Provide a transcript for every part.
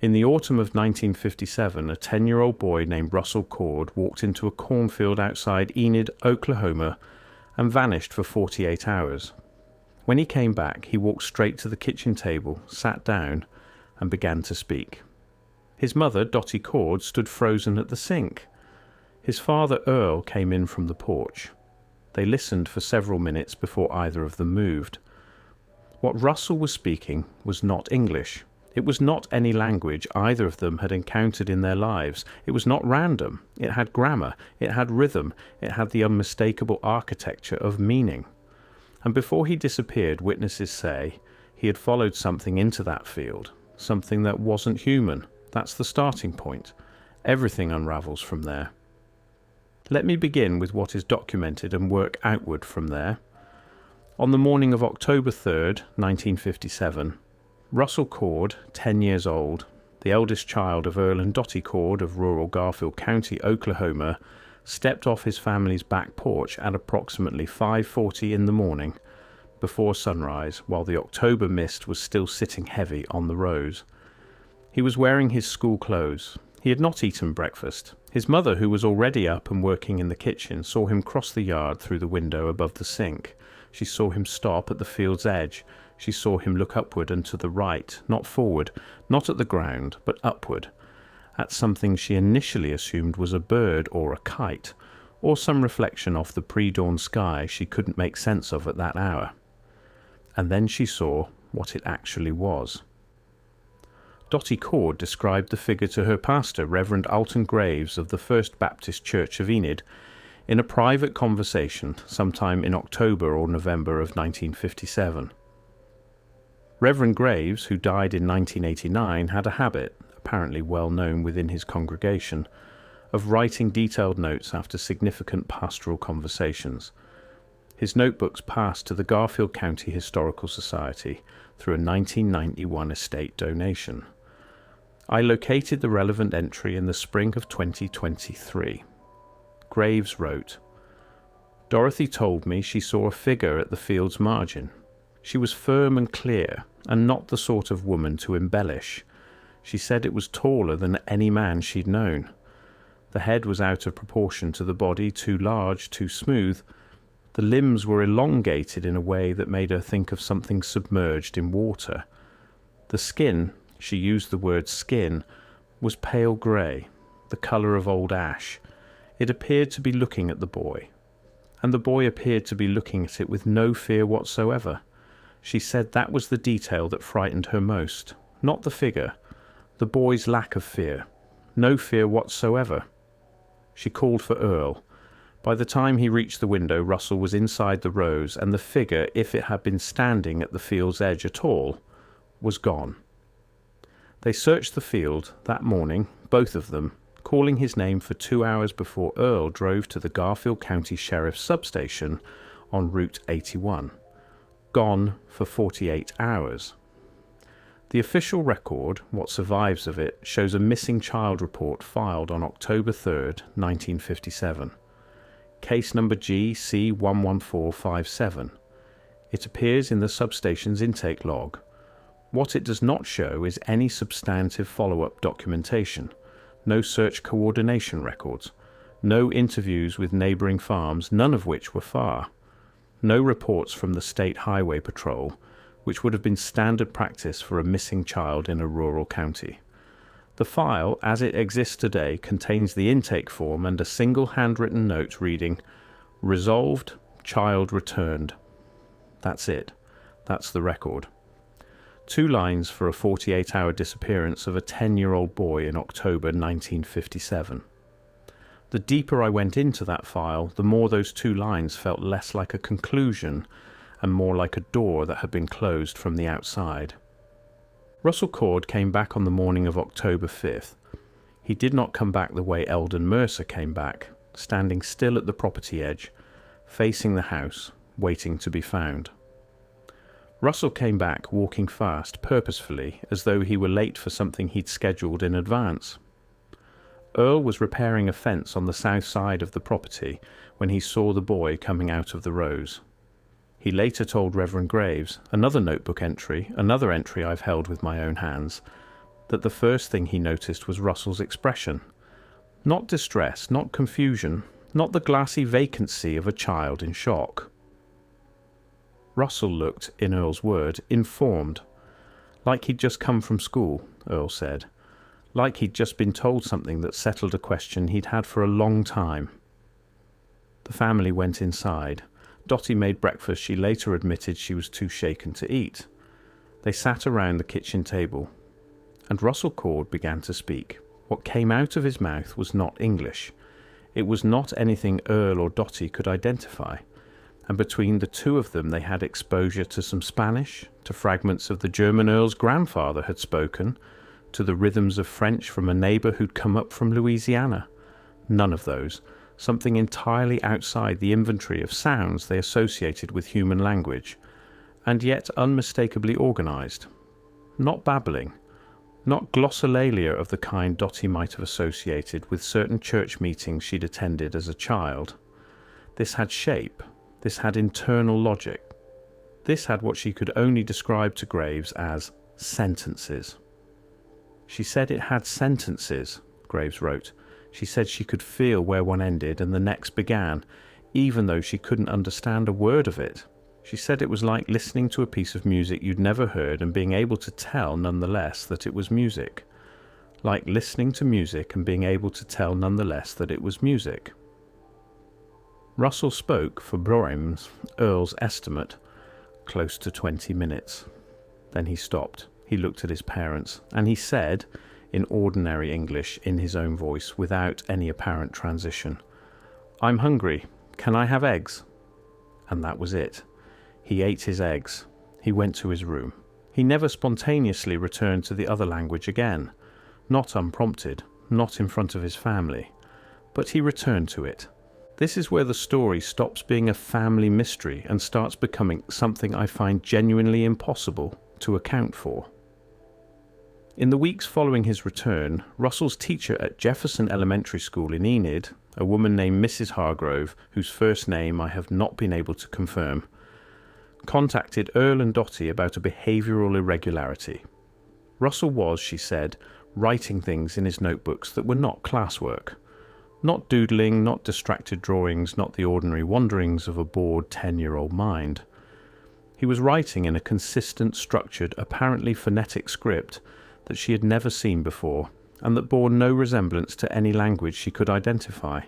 In the autumn of 1957, a 10-year-old boy named Russel Cord walked into a cornfield outside Enid, Oklahoma, and vanished for 48 hours. When he came back, he walked straight to the kitchen table, sat down, and began to speak. His mother, Dottie Cord, stood frozen at the sink. His father, Earl, came in from the porch. They listened for several minutes before either of them moved. What Russell was speaking was not English. It was not any language either of them had encountered in their lives. It was not random. It had grammar. It had rhythm. It had the unmistakable architecture of meaning. And before he disappeared, witnesses say, he had followed something into that field, something that wasn't human. That's the starting point. Everything unravels from there. Let me begin with what is documented and work outward from there. On the morning of October 3rd, 1957, Russel Cord, 10 years old, the eldest child of Earl and Dottie Cord of rural Garfield County, Oklahoma, stepped off his family's back porch at approximately 5:40 in the morning, before sunrise, while the October mist was still sitting heavy on the rows. He was wearing his school clothes. He had not eaten breakfast. His mother, who was already up and working in the kitchen, saw him cross the yard through the window above the sink. She saw him stop at the field's edge. She saw him look upward and to the right, not forward, not at the ground, but upward, at something she initially assumed was a bird or a kite, or some reflection off the pre-dawn sky she couldn't make sense of at that hour. And then she saw what it actually was. Dottie Cord described the figure to her pastor, Reverend Alton Graves of the First Baptist Church of Enid, in a private conversation sometime in October or November of 1957. Reverend Graves, who died in 1989, had a habit, apparently well known within his congregation, of writing detailed notes after significant pastoral conversations. His notebooks passed to the Garfield County Historical Society through a 1991 estate donation. I located the relevant entry in the spring of 2023. Graves wrote, "Dorothy told me she saw a figure at the field's margin. She was firm and clear, and not the sort of woman to embellish. She said it was taller than any man she'd known. The head was out of proportion to the body, too large, too smooth. The limbs were elongated in a way that made her think of something submerged in water. The skin," she used the word skin, "was pale grey, the colour of old ash. It appeared to be looking at the boy, and the boy appeared to be looking at it with no fear whatsoever. She said that was the detail that frightened her most, not the figure, the boy's lack of fear, no fear whatsoever." She called for Earl. By the time he reached the window, Russell was inside the rows, and the figure, if it had been standing at the field's edge at all, was gone. They searched the field that morning, both of them, calling his name for 2 hours before Earl drove to the Garfield County Sheriff's substation on Route 81. Gone for 48 hours. The official record, what survives of it, shows a missing child report filed on October 3rd, 1957. Case number GC11457. It appears in the substation's intake log. What it does not show is any substantive follow-up documentation, no search coordination records, no interviews with neighbouring farms, none of which were far. No reports from the State Highway Patrol, which would have been standard practice for a missing child in a rural county. The file, as it exists today, contains the intake form and a single handwritten note reading, "Resolved, child returned." That's it. That's the record. 2 lines for a 48-hour disappearance of a 10-year-old boy in October 1957. The deeper I went into that file, the more those 2 lines felt less like a conclusion and more like a door that had been closed from the outside. Russel Cord came back on the morning of October 5th. He did not come back the way Eldon Mercer came back, standing still at the property edge, facing the house, waiting to be found. Russell came back walking fast, purposefully, as though he were late for something he'd scheduled in advance. Earl was repairing a fence on the south side of the property when he saw the boy coming out of the rows. He later told Reverend Graves, another notebook entry, another entry I've held with my own hands, that the first thing he noticed was Russell's expression. Not distress, not confusion, not the glassy vacancy of a child in shock. Russell looked, in Earl's word, informed. Like he'd just come from school, Earl said. Like he'd just been told something that settled a question he'd had for a long time. The family went inside. Dotty made breakfast she later admitted she was too shaken to eat. They sat around the kitchen table, and Russel Cord began to speak. What came out of his mouth was not English. It was not anything Earl or Dotty could identify, and between the two of them they had exposure to some Spanish, to fragments of the German Earl's grandfather had spoken, to the rhythms of French from a neighbour who'd come up from Louisiana. None of those. Something entirely outside the inventory of sounds they associated with human language, and yet unmistakably organised. Not babbling, not glossolalia of the kind Dotty might have associated with certain church meetings she'd attended as a child. This had shape, this had internal logic. This had what she could only describe to Graves as sentences. She said it had sentences, Graves wrote. She said she could feel where one ended and the next began, even though she couldn't understand a word of it. She said it was like listening to a piece of music you'd never heard and being able to tell nonetheless that it was music. Like listening to music and being able to tell nonetheless that it was music. Russell spoke, for Broem's, Earl's estimate, close to 20 minutes. Then he stopped. He looked at his parents, and he said, in ordinary English, in his own voice, without any apparent transition, "I'm hungry. Can I have eggs?" And that was it. He ate his eggs. He went to his room. He never spontaneously returned to the other language again. Not unprompted, not in front of his family. But he returned to it. This is where the story stops being a family mystery and starts becoming something I find genuinely impossible to account for. In the weeks following his return, Russell's teacher at Jefferson Elementary School in Enid, a woman named Mrs. Hargrove, whose first name I have not been able to confirm, contacted Earl and Dotty about a behavioural irregularity. Russell was, she said, writing things in his notebooks that were not classwork. Not doodling, not distracted drawings, not the ordinary wanderings of a bored 10-year-old mind. He was writing in a consistent, structured, apparently phonetic script that she had never seen before, and that bore no resemblance to any language she could identify.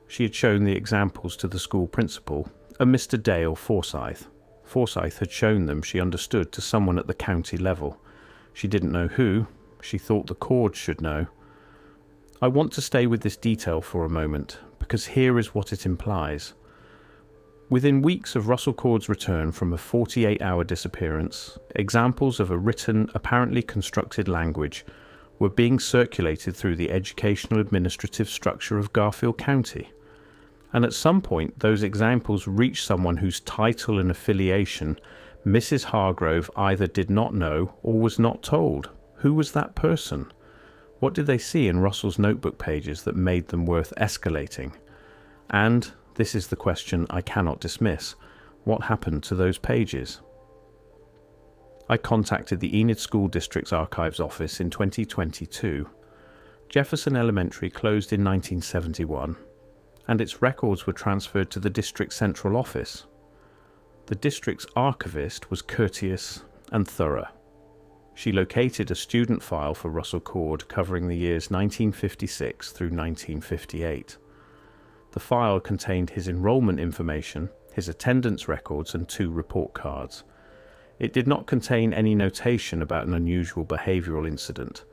She had shown the examples to the school principal, a Mr. Dale Forsyth. Forsyth had shown them, she understood, to someone at the county level. She didn't know who. She thought the Cords should know. I want to stay with this detail for a moment, because here is what it implies. Within weeks of Russel Cord's return from a 48-hour disappearance, examples of a written, apparently constructed language were being circulated through the educational administrative structure of Garfield County. And at some point, those examples reached someone whose title and affiliation Mrs. Hargrove either did not know or was not told. Who was that person? What did they see in Russell's notebook pages that made them worth escalating? And, this is the question I cannot dismiss, what happened to those pages? I contacted the Enid School District's Archives Office in 2022. Jefferson Elementary closed in 1971, and its records were transferred to the district's central office. The district's archivist was courteous and thorough. She located a student file for Russel Cord covering the years 1956 through 1958. The file contained his enrollment information, his attendance records, and 2 report cards. It did not contain any notation about an unusual behavioural incident.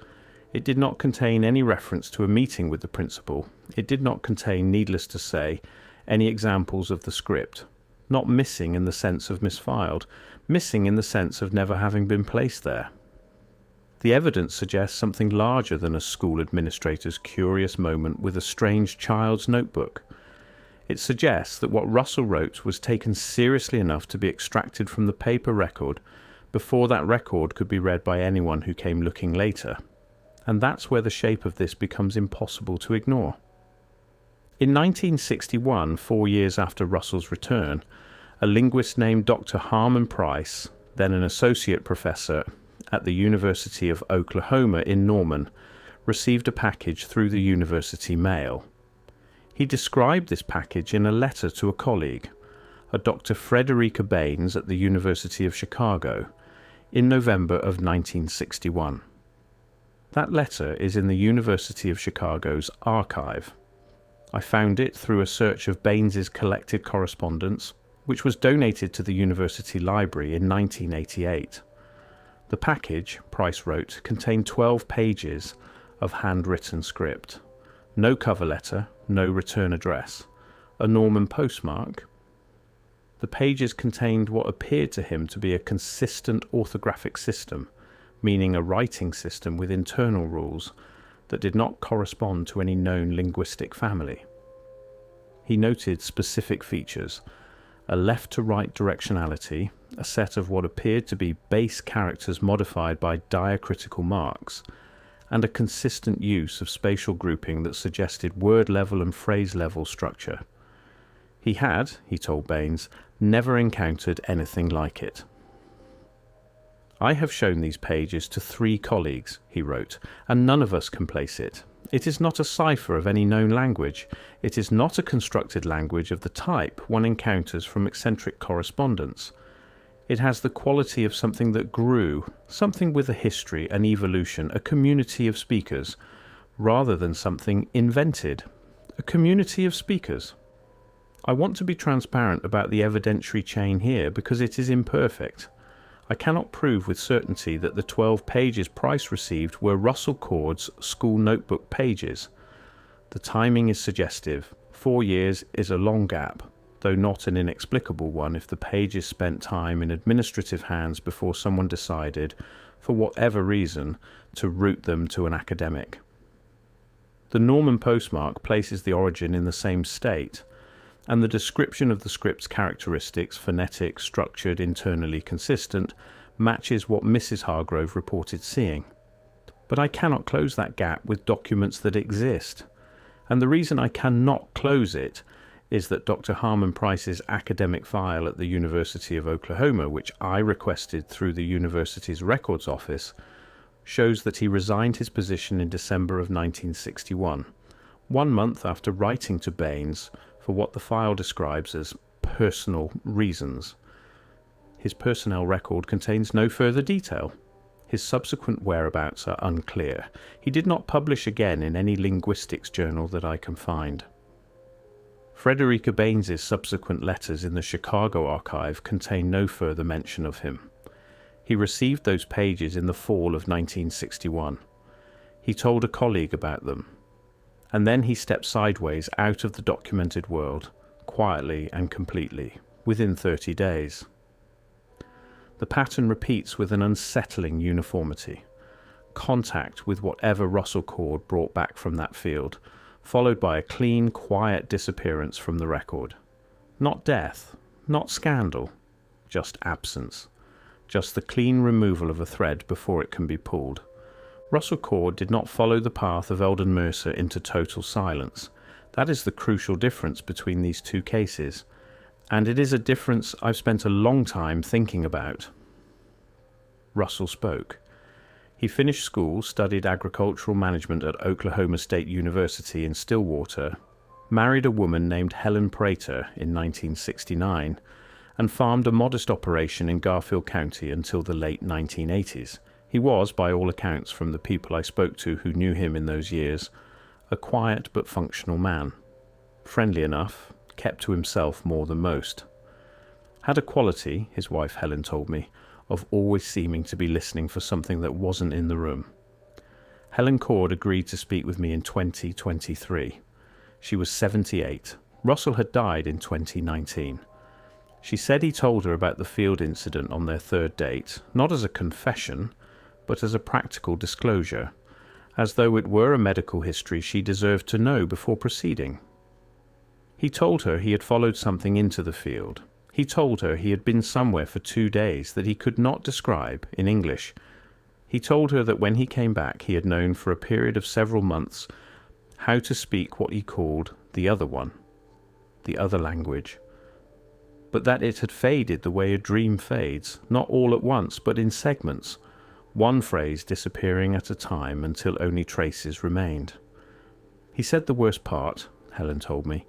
It did not contain any reference to a meeting with the principal. It did not contain, needless to say, any examples of the script. Not missing in the sense of misfiled, missing in the sense of never having been placed there. The evidence suggests something larger than a school administrator's curious moment with a strange child's notebook. It suggests that what Russell wrote was taken seriously enough to be extracted from the paper record before that record could be read by anyone who came looking later. And that's where the shape of this becomes impossible to ignore. In 1961, 4 years after Russell's return, a linguist named Dr. Harmon Price, then an associate professor at the University of Oklahoma in Norman received a package through the university mail. He described this package in a letter to a colleague, a Dr. Frederica Baines at the University of Chicago, in November of 1961. That letter is in the University of Chicago's archive. I found it through a search of Baines's collected correspondence, which was donated to the university library in 1988. The package, Price wrote, contained 12 pages of handwritten script. No cover letter, no return address. A Norman postmark. The pages contained what appeared to him to be a consistent orthographic system, meaning a writing system with internal rules that did not correspond to any known linguistic family. He noted specific features: a left-to-right directionality, a set of what appeared to be base characters modified by diacritical marks, and a consistent use of spatial grouping that suggested word-level and phrase-level structure. He had, he told Baines, never encountered anything like it. "I have shown these pages to 3 colleagues," he wrote, "and none of us can place it. It is not a cipher of any known language. It is not a constructed language of the type one encounters from eccentric correspondence. It has the quality of something that grew, something with a history, an evolution, a community of speakers, rather than something invented. A community of speakers. I want to be transparent about the evidentiary chain here because it is imperfect. I cannot prove with certainty that the 12 pages Price received were Russel Cord's school notebook pages. The timing is suggestive. 4 years is a long gap, though not an inexplicable one if the pages spent time in administrative hands before someone decided, for whatever reason, to route them to an academic. The Norman postmark places the origin in the same state, and the description of the script's characteristics, phonetic, structured, internally consistent, matches what Mrs. Hargrove reported seeing. But I cannot close that gap with documents that exist, and the reason I cannot close it is that Dr. Harmon Price's academic file at the University of Oklahoma, which I requested through the university's records office, shows that he resigned his position in December of 1961, 1 month after writing to Baines for what the file describes as personal reasons. His personnel record contains no further detail. His subsequent whereabouts are unclear. He did not publish again in any linguistics journal that I can find. Frederica Baines's subsequent letters in the Chicago archive contain no further mention of him. He received those pages in the fall of 1961. He told a colleague about them, and then he stepped sideways out of the documented world, quietly and completely, within 30 days. The pattern repeats with an unsettling uniformity. Contact with whatever Russel Cord brought back from that field, followed by a clean, quiet disappearance from the record. Not death, not scandal, just absence. Just the clean removal of a thread before it can be pulled. Russel Cord did not follow the path of Eldon Mercer into total silence. That is the crucial difference between these 2 cases, and it is a difference I've spent a long time thinking about. Russel spoke. He finished school, studied agricultural management at Oklahoma State University in Stillwater, married a woman named Helen Prater in 1969, and farmed a modest operation in Garfield County until the late 1980s. He was, by all accounts from the people I spoke to who knew him in those years, a quiet but functional man. Friendly enough, kept to himself more than most. Had a quality, his wife Helen told me, of always seeming to be listening for something that wasn't in the room. Helen Cord agreed to speak with me in 2023. She was 78. Russell had died in 2019. She said he told her about the field incident on their 3rd date, not as a confession, but as a practical disclosure, as though it were a medical history she deserved to know before proceeding. He told her he had followed something into the field. He told her he had been somewhere for 2 days that he could not describe in English. He told her that when he came back he had known for a period of several months how to speak what he called the other one, the other language, but that it had faded the way a dream fades, not all at once, but in segments. one phrase disappearing at a time until only traces remained. He said the worst part, Helen told me,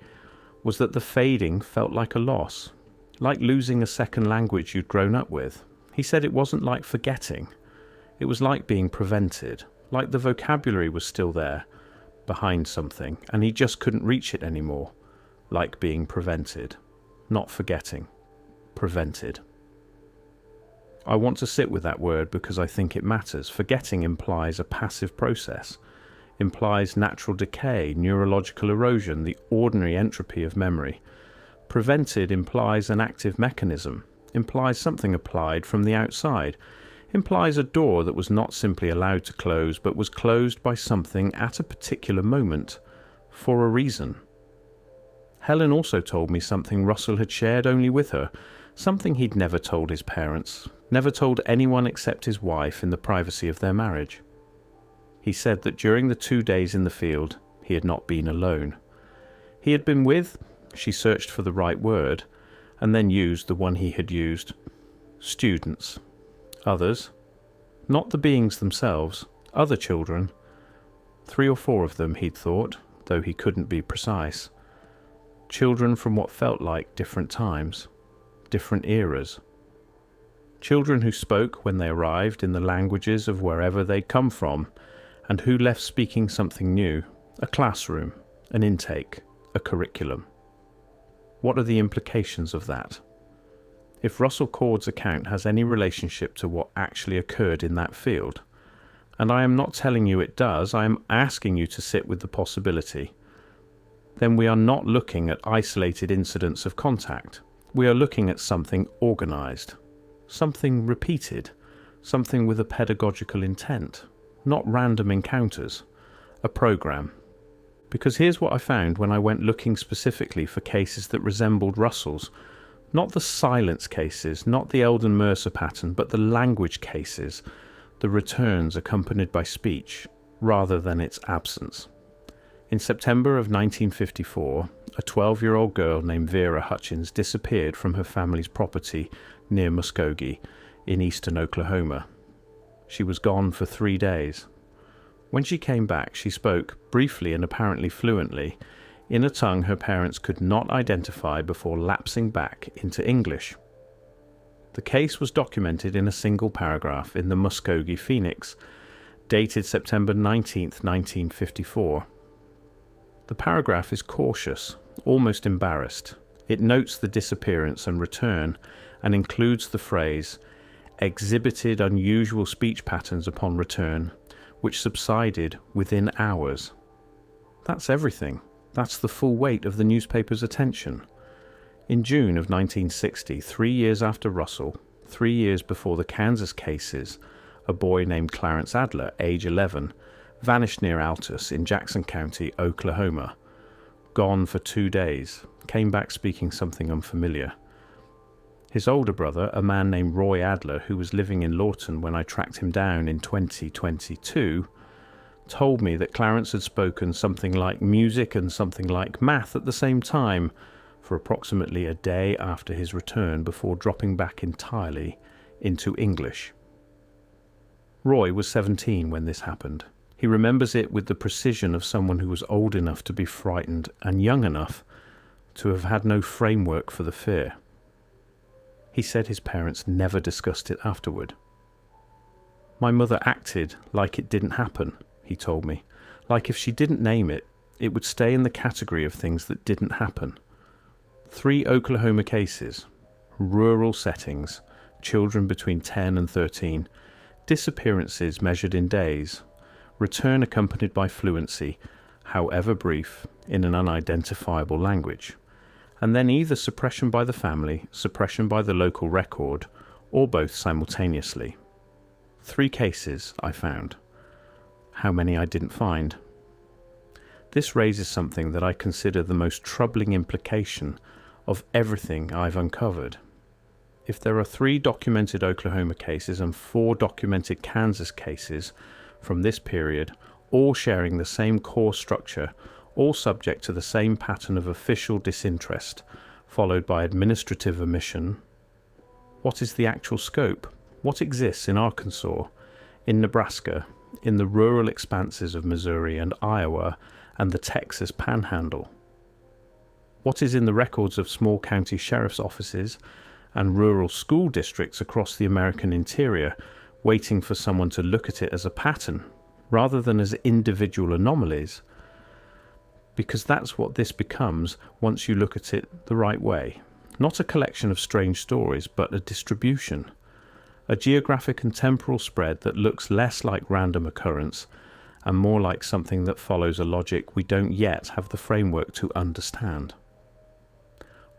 was that the fading felt like a loss, like losing a second language you'd grown up with. He said it wasn't like forgetting. It was like being prevented, like the vocabulary was still there, behind something, and he just couldn't reach it anymore. Like being prevented. Not forgetting. Prevented. I want to sit with that word because I think it matters. Forgetting implies a passive process, implies natural decay, neurological erosion, the ordinary entropy of memory. Prevented implies an active mechanism, implies something applied from the outside, implies a door that was not simply allowed to close but was closed by something at a particular moment, for a reason. Helen also told me something Russell had shared only with her, something he'd never told his parents, never told anyone except his wife in the privacy of their marriage. He said that during the 2 days in the field, he had not been alone. He had been with, she searched for the right word, and then used the one he had used, students. Others, not the beings themselves, other children. 3 or 4 of them, he'd thought, though he couldn't be precise. Children from what felt like different times, different eras. Children who spoke when they arrived in the languages of wherever they'd come from, and who left speaking something new, a classroom, an intake, a curriculum. What are the implications of that? If Russel Cord's account has any relationship to what actually occurred in that field, and I am not telling you it does, I am asking you to sit with the possibility, then we are not looking at isolated incidents of contact. We are looking at something organised, something repeated, something with a pedagogical intent, not random encounters, a programme. Because here's what I found when I went looking specifically for cases that resembled Russell's. Not the silence cases, not the Eldon Mercer pattern, but the language cases, the returns accompanied by speech, rather than its absence. In September of 1954, a 12-year-old girl named Vera Hutchins disappeared from her family's property near Muskogee in eastern Oklahoma. She was gone for 3 days. When she came back, she spoke, briefly and apparently fluently, in a tongue her parents could not identify before lapsing back into English. The case was documented in a single paragraph in the Muskogee Phoenix, dated September 19, 1954. The paragraph is cautious, almost embarrassed. It notes the disappearance and return, and includes the phrase, exhibited unusual speech patterns upon return, which subsided within hours. That's everything. That's the full weight of the newspaper's attention. In June of 1960, 3 years after Russell, 3 years before the Kansas cases, a boy named Clarence Adler, age 11, vanished near Altus in Jackson County, Oklahoma. Gone for 2 days, came back speaking something unfamiliar. His older brother, a man named Roy Adler, who was living in Lawton when I tracked him down in 2022, told me that Clarence had spoken something like music and something like math at the same time for approximately a day after his return before dropping back entirely into English. Roy was 17 when this happened. He remembers it with the precision of someone who was old enough to be frightened and young enough to have had no framework for the fear. He said his parents never discussed it afterward. My mother acted like it didn't happen, he told me. Like if she didn't name it, it would stay in the category of things that didn't happen. 3 Oklahoma cases, rural settings, children between 10 and 13, disappearances measured in days, return accompanied by fluency, however brief, in an unidentifiable language, and then either suppression by the family, suppression by the local record, or both simultaneously. 3 cases I found. How many I didn't find. This raises something that I consider the most troubling implication of everything I've uncovered. If there are 3 documented Oklahoma cases and 4 documented Kansas cases from this period, all sharing the same core structure, all subject to the same pattern of official disinterest, followed by administrative omission, what is the actual scope? What exists in Arkansas, in Nebraska, in the rural expanses of Missouri and Iowa, and the Texas Panhandle. What is in the records of small county sheriff's offices and rural school districts across the American interior, waiting for someone to look at it as a pattern, rather than as individual anomalies? Because that's what this becomes once you look at it the right way. Not a collection of strange stories, but a distribution. A geographic and temporal spread that looks less like random occurrence and more like something that follows a logic we don't yet have the framework to understand.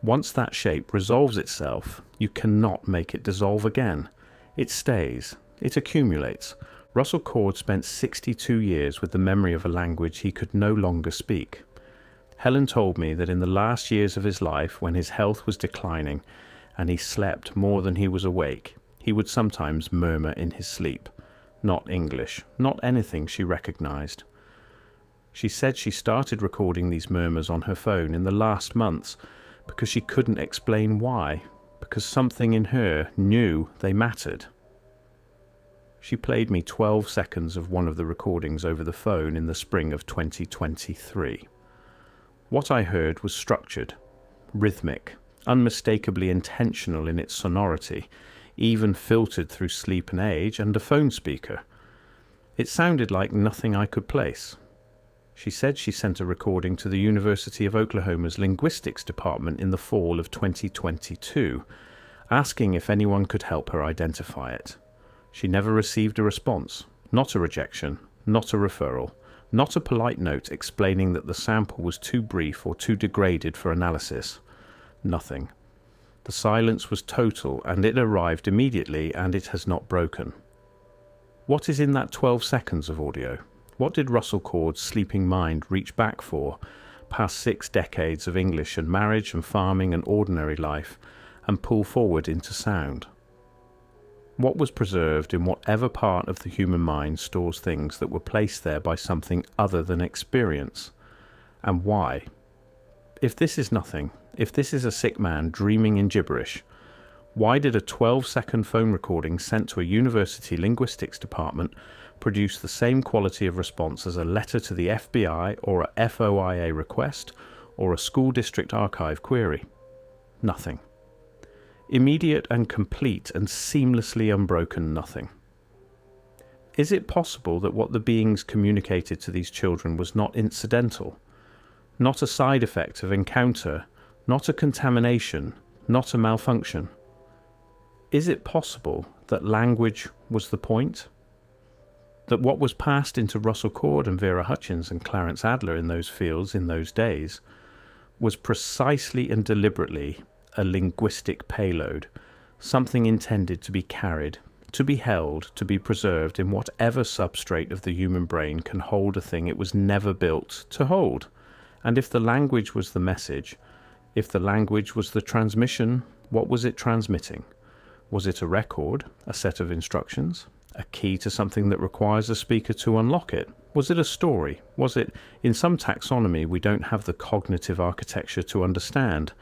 Once that shape resolves itself, you cannot make it dissolve again. It stays. It accumulates. Russel Cord spent 62 years with the memory of a language he could no longer speak. Helen told me that in the last years of his life, when his health was declining and he slept more than he was awake, he would sometimes murmur in his sleep. Not English, not anything she recognized. She said she started recording these murmurs on her phone in the last months because she couldn't explain why, because something in her knew they mattered. She played me 12 seconds of one of the recordings over the phone in the spring of 2023. What I heard was structured, rhythmic, unmistakably intentional in its sonority, even filtered through sleep and age and a phone speaker. It sounded like nothing I could place. She said she sent a recording to the University of Oklahoma's linguistics department in the fall of 2022, asking if anyone could help her identify it. She never received a response, not a rejection, not a referral, not a polite note explaining that the sample was too brief or too degraded for analysis. Nothing. The silence was total, and it arrived immediately, and it has not broken. What is in that 12 seconds of audio? What did Russel Cord's sleeping mind reach back for, past 6 decades of English and marriage and farming and ordinary life, and pull forward into sound? What was preserved in whatever part of the human mind stores things that were placed there by something other than experience? And why? If this is nothing, if this is a sick man dreaming in gibberish, why did a 12-second phone recording sent to a university linguistics department produce the same quality of response as a letter to the FBI or a FOIA request or a school district archive query? Nothing. Immediate and complete and seamlessly unbroken nothing. Is it possible that what the beings communicated to these children was not incidental, not a side effect of encounter, not a contamination, not a malfunction? Is it possible that language was the point? That what was passed into Russel Cord and Vera Hutchins and Clarence Adler in those fields in those days was precisely and deliberately a linguistic payload, something intended to be carried, to be held, to be preserved in whatever substrate of the human brain can hold a thing it was never built to hold? And if the language was the message, if the language was the transmission, what was it transmitting? Was it a record, a set of instructions, a key to something that requires a speaker to unlock it? Was it a story? Was it, in some taxonomy we don't have the cognitive architecture to understand,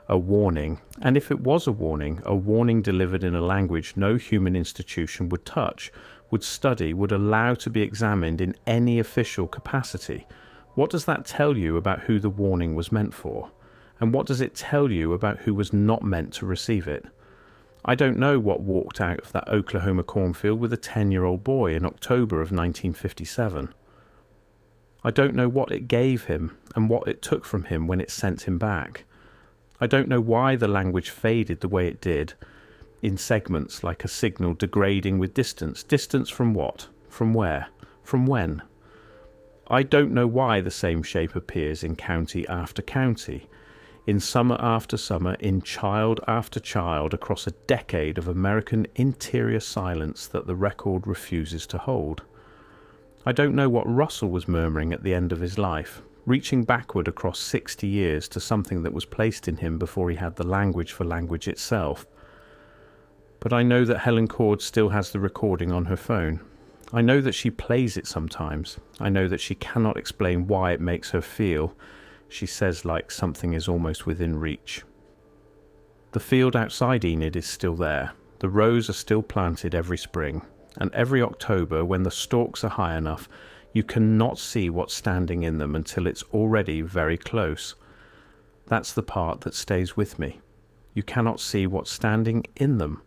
a warning? And if it was a warning delivered in a language no human institution would touch, would study, would allow to be examined in any official capacity, what does that tell you about who the warning was meant for? And what does it tell you about who was not meant to receive it? I don't know what walked out of that Oklahoma cornfield with a 10-year-old boy in October of 1957. I don't know what it gave him and what it took from him when it sent him back. I don't know why the language faded the way it did, in segments like a signal degrading with distance. Distance from what? From where? From when? I don't know why the same shape appears in county after county, in summer after summer, in child after child, across a decade of American interior silence that the record refuses to hold. I don't know what Russell was murmuring at the end of his life, reaching backward across 60 years to something that was placed in him before he had the language for language itself. But I know that Helen Cord still has the recording on her phone. I know that she plays it sometimes. I know that she cannot explain why it makes her feel, she says, like something is almost within reach. The field outside Enid is still there. The rows are still planted every spring. And every October, when the stalks are high enough, you cannot see what's standing in them until it's already very close. That's the part that stays with me. You cannot see what's standing in them